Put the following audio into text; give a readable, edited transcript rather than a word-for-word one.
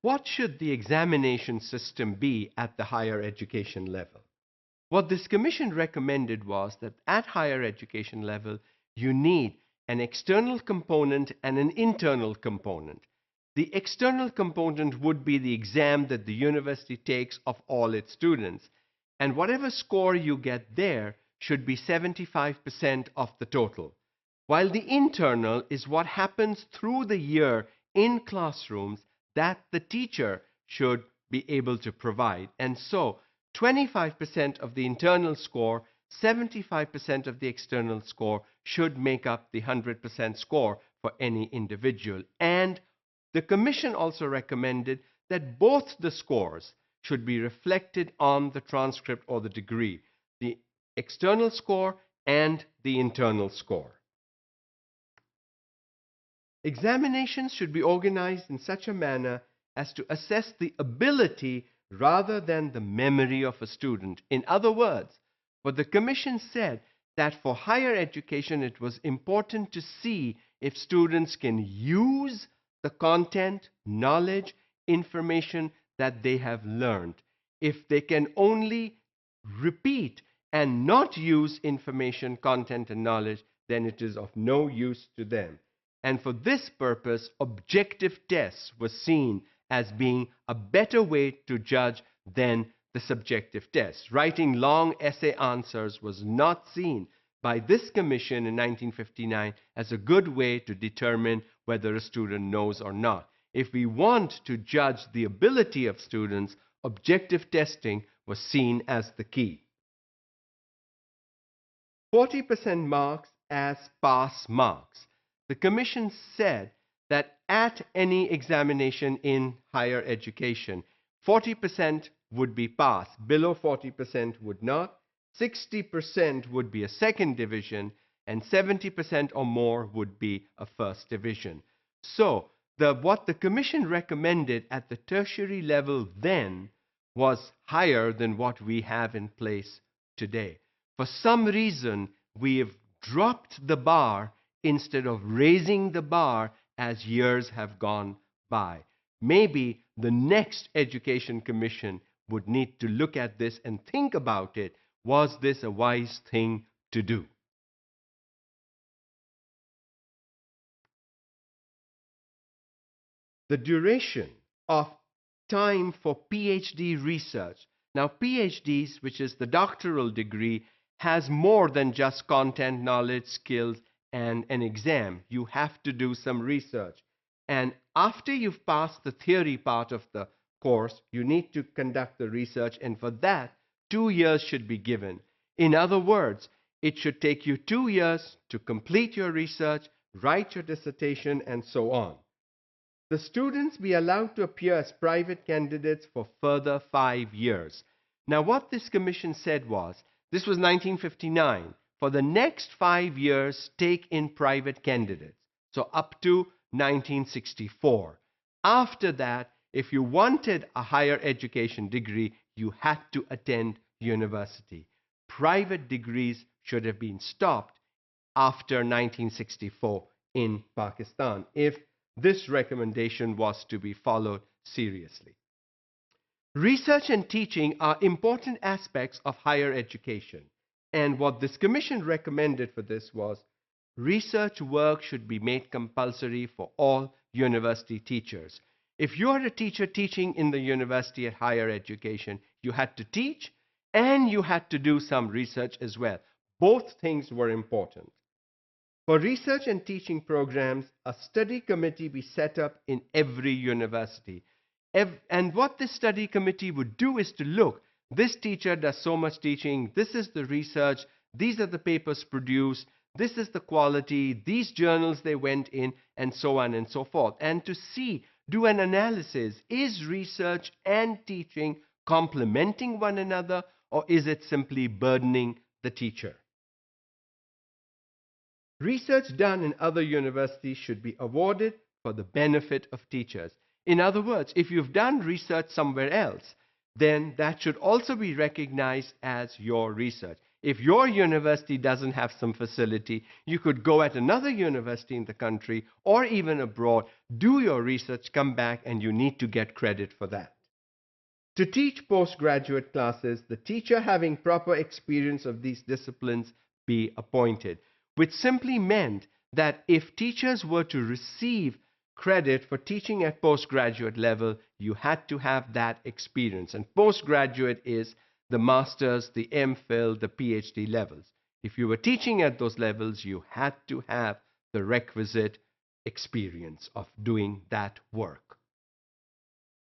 What should the examination system be at the higher education level? What this commission recommended was that at higher education level, you need an external component and an internal component. The external component would be the exam that the university takes of all its students. And whatever score you get there should be 75% of the total. While the internal is what happens through the year in classrooms that the teacher should be able to provide. And so 25% of the internal score, 75% of the external score should make up the 100% score for any individual. And the commission also recommended that both the scores should be reflected on the transcript or the degree, the external score and the internal score. Examinations should be organized in such a manner as to assess the ability rather than the memory of a student. In other words, what the commission said that for higher education it was important to see if students can use the content, knowledge, information that they have learned. If they can only repeat and not use information, content, and knowledge, then it is of no use to them. And for this purpose, objective tests were seen as being a better way to judge than the subjective tests. Writing long essay answers was not seen by this commission in 1959 as a good way to determine whether a student knows or not. If we want to judge the ability of students, objective testing was seen as the key. 40% marks as pass marks. The commission said that at any examination in higher education, 40% would be pass, below 40% would not, 60% would be a second division, and 70% or more would be a first division. So, what the commission recommended at the tertiary level then was higher than what we have in place today. For some reason, we have dropped the bar instead of raising the bar as years have gone by. Maybe the next Education Commission would need to look at this and think about it. Was this a wise thing to do? The duration of time for PhD research. Now, PhDs, which is the doctoral degree, has more than just content, knowledge, skills, and an exam. You have to do some research. And after you've passed the theory part of the course, you need to conduct the research, and for that, 2 years should be given. In other words, it should take you 2 years to complete your research, write your dissertation, and so on. The students be allowed to appear as private candidates for further 5 years. Now, what this commission said was, this was 1959, for the next 5 years, take in private candidates. So up to 1964. After that, if you wanted a higher education degree, you had to attend university. Private degrees should have been stopped after 1964 in Pakistan, if this recommendation was to be followed seriously. Research and teaching are important aspects of higher education. And what this commission recommended for this was research work should be made compulsory for all university teachers. If you are a teacher teaching in the university at higher education, you had to teach and you had to do some research as well. Both things were important. For research and teaching programs, a study committee be set up in every university. And what this study committee would do is to look, this teacher does so much teaching, this is the research, these are the papers produced, this is the quality, these journals they went in, and so on and so forth. And to see, do an analysis, is research and teaching complementing one another, or is it simply burdening the teacher? Research done in other universities should be awarded for the benefit of teachers. In other words, if you've done research somewhere else, then that should also be recognized as your research. If your university doesn't have some facility, you could go at another university in the country or even abroad, do your research, come back, and you need to get credit for that. To teach postgraduate classes, the teacher having proper experience of these disciplines be appointed, which simply meant that if teachers were to receive credit for teaching at postgraduate level, you had to have that experience. And postgraduate is the master's, the MPhil, the PhD levels. If you were teaching at those levels, you had to have the requisite experience of doing that work.